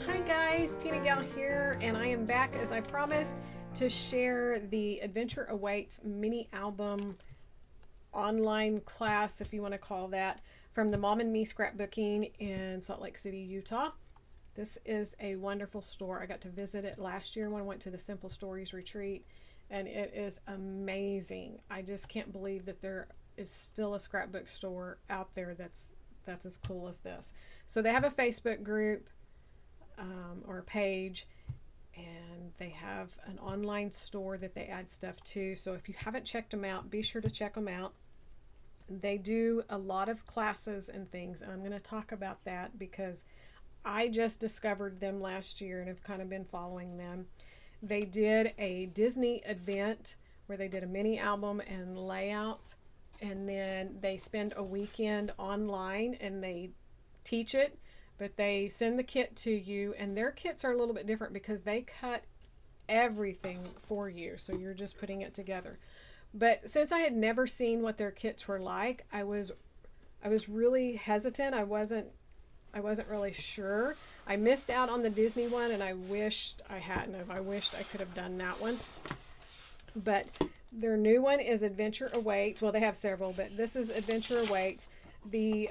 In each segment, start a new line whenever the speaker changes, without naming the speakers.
Hi guys, TinaGale here, and I am back as I promised to share the Adventure Awaits mini album online class, if you want to call that, from the Mom and Me Scrapbooking in Salt Lake City, Utah. This is a wonderful store. I got to visit it last year when I went to the Simple Stories retreat, and it is amazing. I just can't believe that there is still a scrapbook store out there that's as cool as this. So they have a Facebook group or a page, and they have an online store that they add stuff to. So if you haven't checked them out, be sure to check them out. They do a lot of classes and things, and I'm going to talk about that because I just discovered them last year and have kind of been following them. They did a Disney event where they did a mini album and layouts, and then they spend a weekend online and they teach it, but they send the kit to you, and their kits are a little bit different because they cut everything for you, so you're just putting it together. But since I had never seen what their kits were like, I was really hesitant. I wasn't really sure. I missed out on the Disney one, and I wished I hadn't. I wished I could have done that one. But their new one is Adventure Awaits. Well, they have several, but this is Adventure Awaits. The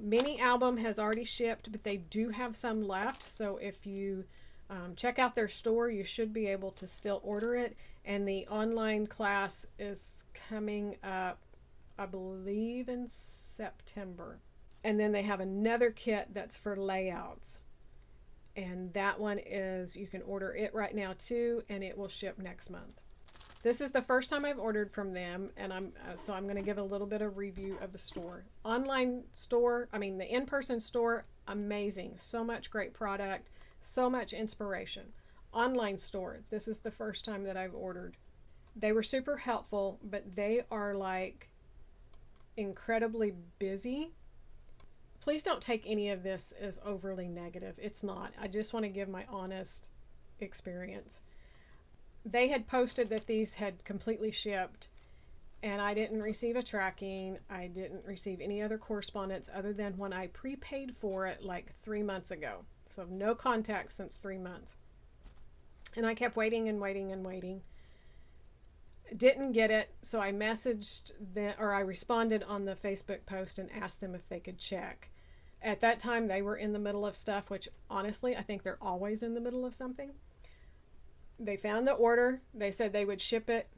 mini album has already shipped, but they do have some left. So if you check out their store, you should be able to still order it. And the online class is coming up, I believe, in September. And then they have another kit that's for layouts. And that one is, you can order it right now too, and it will ship next month. This is the first time I've ordered from them, and I'm going to give a little bit of review of the store. Online store, the in-person store, amazing. So much great product, so much inspiration. Online store, this is the first time that I've ordered. They were super helpful, but they are like incredibly busy. Please don't take any of this as overly negative. It's not. I just want to give my honest experience. They had posted that these had completely shipped, and I didn't receive a tracking. I didn't receive any other correspondence other than when I prepaid for it like 3 months ago. So no contact since 3 months. And I kept waiting and waiting and waiting. Didn't get it, so I messaged them, or I responded on the Facebook post and asked them if they could check. At that time, they were in the middle of stuff, which honestly, I think they're always in the middle of something. They found the order. They said they would ship it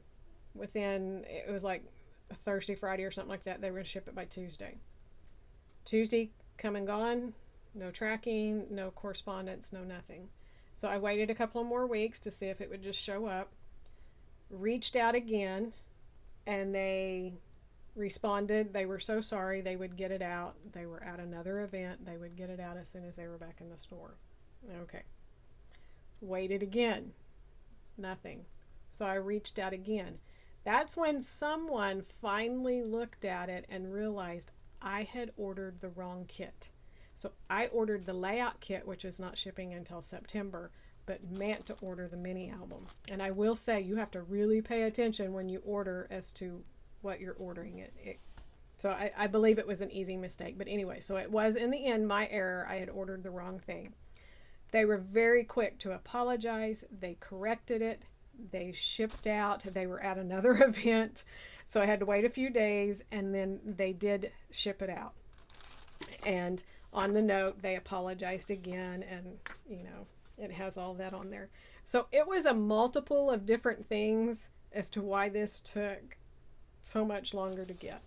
within, it was like a Thursday, Friday or something like that. They were going to ship it by Tuesday. Tuesday, come and gone. No tracking, no correspondence, no nothing. So I waited a couple of more weeks to see if it would just show up. Reached out again, and they responded. They were so sorry. They would get it out. They were at another event. They would get it out as soon as they were back in the store. Okay. Waited again. Nothing. So I reached out again. That's when someone finally looked at it and realized I had ordered the wrong kit. So I ordered the layout kit, which is not shipping until September, but meant to order the mini album. And I will say, you have to really pay attention when you order as to what you're ordering. So I believe it was an easy mistake. But anyway, so it was in the end my error. I had ordered the wrong thing. They were very quick to apologize. They corrected it. They shipped out. They were at another event. So I had to wait a few days, and then they did ship it out. And on the note, they apologized again, and, it has all that on there. So it was a multiple of different things as to why this took so much longer to get.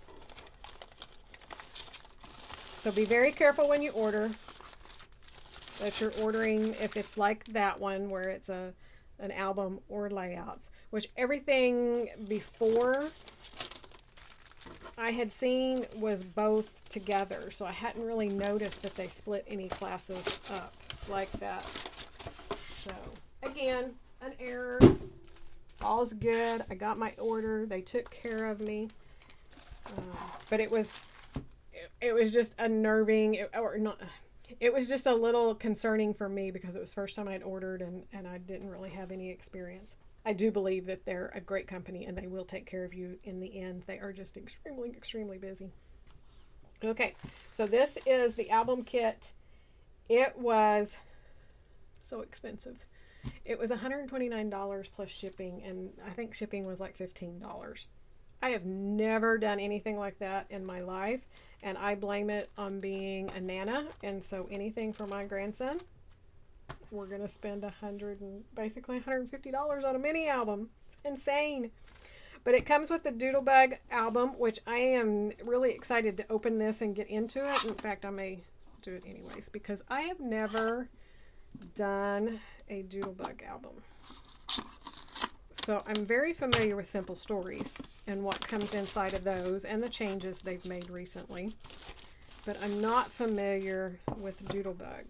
So be very careful when you order that you're ordering, if it's like that one where it's an album or layouts, which everything before I had seen was both together. So I hadn't really noticed that they split any classes up like that. So again, an error. All's good. I got my order. They took care of me. But it was just unnerving, it was just a little concerning for me because it was the first time I'd ordered, and I didn't really have any experience. I do believe that they're a great company and they will take care of you in the end. They are just extremely, extremely busy. Okay, so this is the album kit. It was So expensive. It was $129 plus shipping, and I think shipping was like $15. I have never done anything like that in my life, and I blame it on being a nana. And so anything for my grandson, we're gonna spend basically $150 on a mini album. It's insane. But it comes with the Doodlebug album, which I am really excited to open this and get into it. In fact, I may do it anyways because I have never done a Doodlebug album. So I'm very familiar with Simple Stories and what comes inside of those and the changes they've made recently. But I'm not familiar with Doodlebug.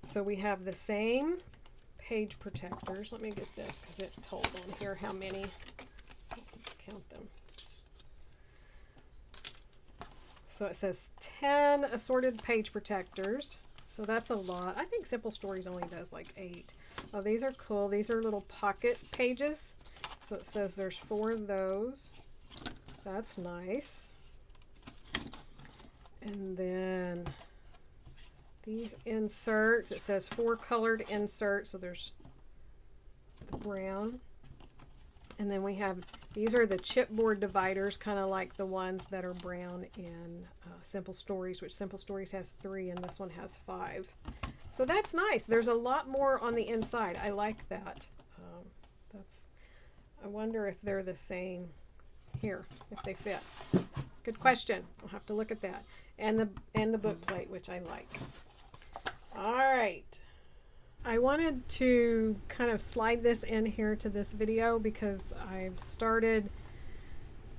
So we have the same page protectors. Let me get this because it told on here how many. Count them. So it says 10 assorted page protectors. So that's a lot. I think Simple Stories only does like 8. Oh, these are cool. These are little pocket pages. So it says there's 4 of those. That's nice. And then these inserts, it says 4 colored inserts. So there's the brown. And then we have, these are the chipboard dividers, kind of like the ones that are brown in Simple Stories, which Simple Stories has 3 and this one has 5. So that's nice. There's a lot more on the inside. I like that. I wonder if they're the same here, if they fit. Good question. I'll have to look at that. And the book plate, which I like. All right. I wanted to kind of slide this in here to this video because I've started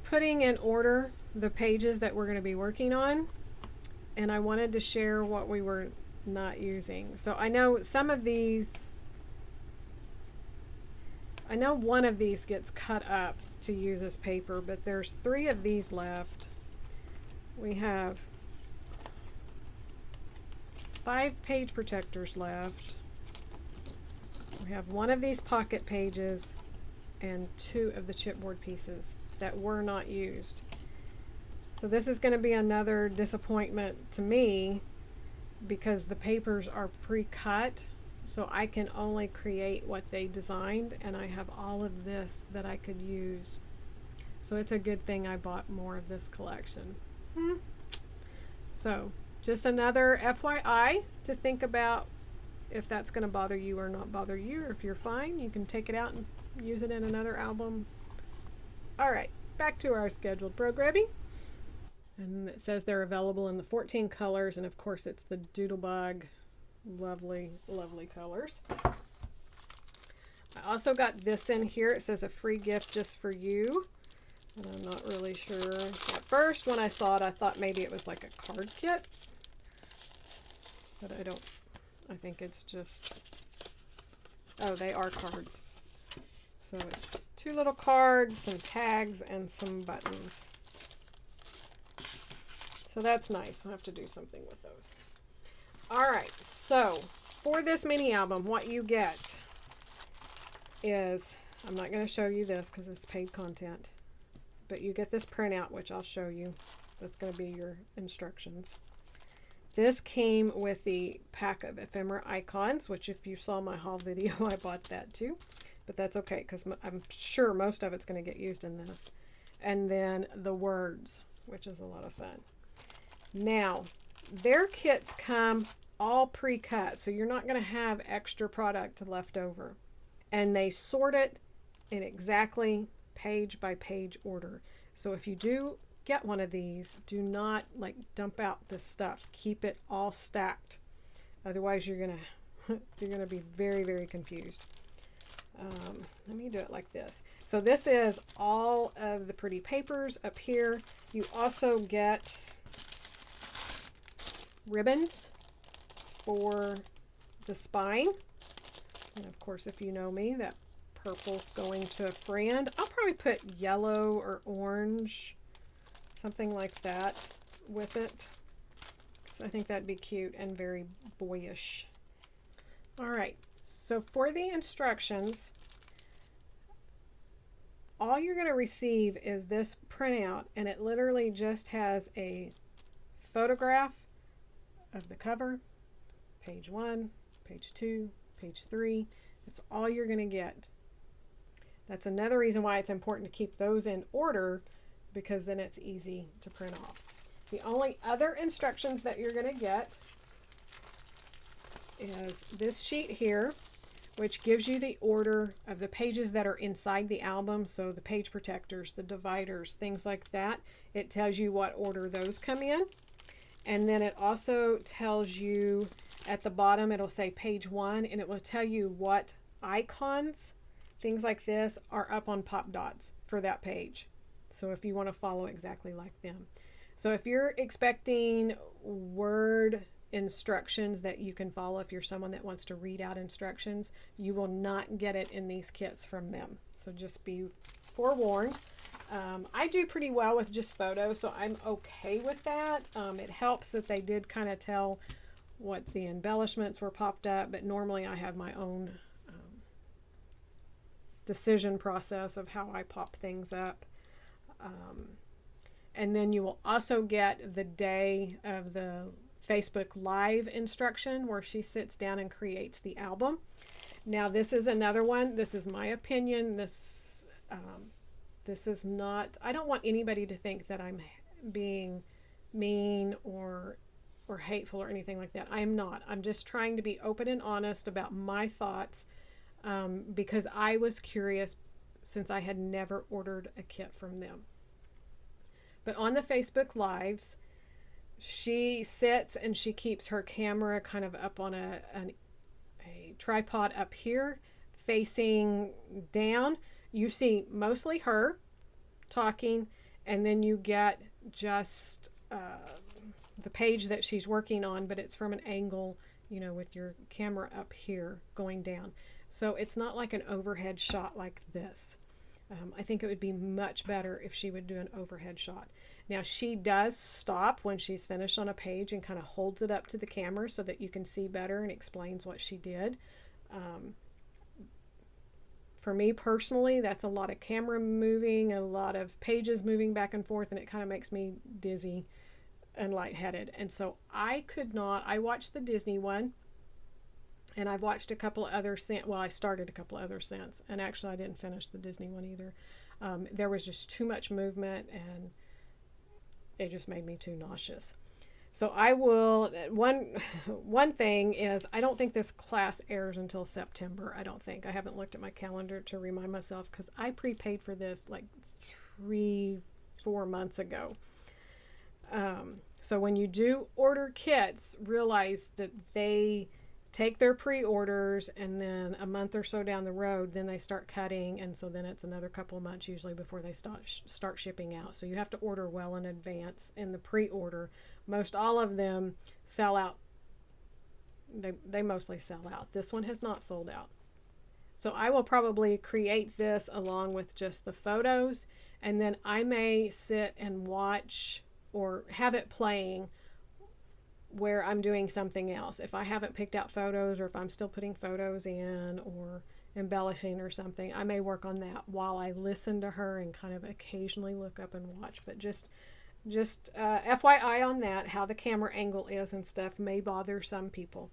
putting in order the pages that we're going to be working on, and I wanted to share what we were not using. So I know some of these, I know one of these gets cut up to use as paper, but there's 3 of these left. We have 5 page protectors left. We have 1 of these pocket pages and 2 of the chipboard pieces that were not used. So this is going to be another disappointment to me because the papers are pre-cut, so I can only create what they designed, and I have all of this that I could use. So it's a good thing I bought more of this collection. So just another FYI to think about if that's going to bother you or not bother you, or if you're fine, you can take it out and use it in another album. All right, back to our scheduled programming. And it says they're available in the 14 colors, and of course it's the Doodlebug. Lovely, lovely colors. I also got this in here. It says a free gift just for you. And I'm not really sure. At first, when I saw it, I thought maybe it was like a card kit. But I think it's just, oh, they are cards. So it's 2 little cards, some tags, and some buttons. So that's nice. We'll have to do something with those. All right, so for this mini album, what you get is, I'm not going to show you this because it's paid content, but you get this printout, which I'll show you. That's going to be your instructions. This came with the pack of ephemera icons, which if you saw my haul video, I bought that too. But that's okay, because I'm sure most of it's going to get used in this. And then the words, which is a lot of fun. Now, their kits come all pre-cut, so you're not going to have extra product left over. And they sort it in exactly page by page order. So if you do get one of these, do not like dump out this stuff. Keep it all stacked. Otherwise you're gonna be very, very confused. Let me do it like this. So this is all of the pretty papers up here. You also get ribbons for the spine. And of course, if you know me, that purple's going to a friend. I'll probably put yellow or orange, something like that with it. So I think that'd be cute and very boyish. All right, so for the instructions, all you're going to receive is this printout, and it literally just has a photograph of the cover, page 1, page 2, page 3. That's all you're going to get. That's another reason why it's important to keep those in order, because then it's easy to print off. The only other instructions that you're going to get is this sheet here, which gives you the order of the pages that are inside the album. So the page protectors, the dividers, things like that. It tells you what order those come in. And then it also tells you at the bottom, it'll say page 1, and it will tell you what icons, things like this, are up on pop dots for that page. So if you want to follow exactly like them. So if you're expecting word instructions that you can follow, if you're someone that wants to read out instructions, you will not get it in these kits from them. So just be forewarned. I do pretty well with just photos, so I'm okay with that. It helps that they did kind of tell what the embellishments were popped up, but normally I have my own decision process of how I pop things up. And then you will also get the day of the Facebook Live instruction where she sits down and creates the album. Now this is another one. This is my opinion. This is not, I don't want anybody to think that I'm being mean or hateful or anything like that. I am not. I'm just trying to be open and honest about my thoughts, because I was curious since I had never ordered a kit from them. But on the Facebook Lives, she sits and she keeps her camera kind of up on a tripod up here, facing down. You see mostly her talking, and then you get just the page that she's working on, but it's from an angle, you know, with your camera up here going down. So it's not like an overhead shot like this. I think it would be much better if she would do an overhead shot. Now she does stop when she's finished on a page and kind of holds it up to the camera so that you can see better, and explains what she did. For me personally, that's a lot of camera moving, a lot of pages moving back and forth, and it kind of makes me dizzy and lightheaded. And so I could not. I watched the Disney one, and I've watched a couple of other since. Well, I started a couple of other since, and actually I didn't finish the Disney one either. There was just too much movement, and it just made me too nauseous. So I will, one thing is, I don't think this class airs until September. I don't think. I haven't looked at my calendar to remind myself, because I prepaid for this like 3-4 months ago. So when you do order kits, realize that they take their pre-orders, and then a month or so down the road, then they start cutting, and so then it's another couple of months usually before they start shipping out. So you have to order well in advance in the pre-order. Most all of them sell out. They mostly sell out. This one has not sold out. So I will probably create this along with just the photos, and then I may sit and watch or have it playing where I'm doing something else. If I haven't picked out photos, or if I'm still putting photos in or embellishing or something, I may work on that while I listen to her and kind of occasionally look up and watch. But just FYI on that, how the camera angle is and stuff may bother some people.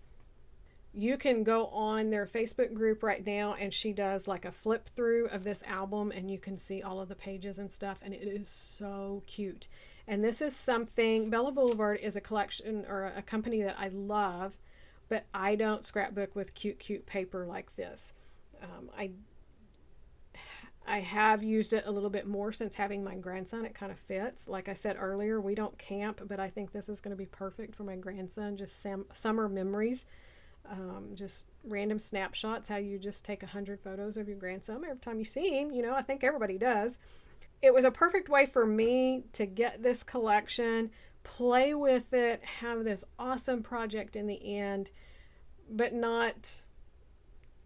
You can go on their Facebook group right now, and she does like a flip through of this album, and you can see all of the pages and stuff, and it is so cute. And this is something, Bella Boulevard is a collection or a company that I love, but I don't scrapbook with cute paper like this. I have used it a little bit more since having my grandson. It kind of fits. Like I said earlier, we don't camp, but I think this is going to be perfect for my grandson. Just summer memories, just random snapshots, how you just take 100 photos of your grandson every time you see him. You know, I think everybody does. It was a perfect way for me to get this collection, play with it, have this awesome project in the end, but not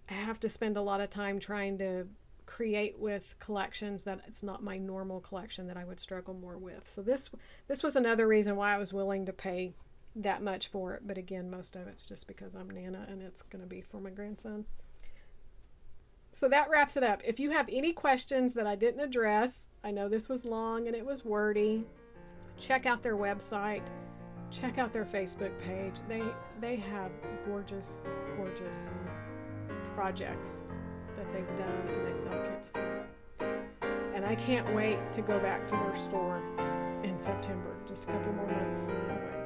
have to spend a lot of time trying to create with collections that it's not my normal collection that I would struggle more with. So this was another reason why I was willing to pay that much for it. But again, most of it's just because I'm Nana and it's going to be for my grandson. So that wraps it up. If you have any questions that I didn't address, I know this was long and it was wordy, check out their website. check out their Facebook page. They have gorgeous projects that they've done, and they sell kits for. And I can't wait to go back to their store in September, just a couple more months away.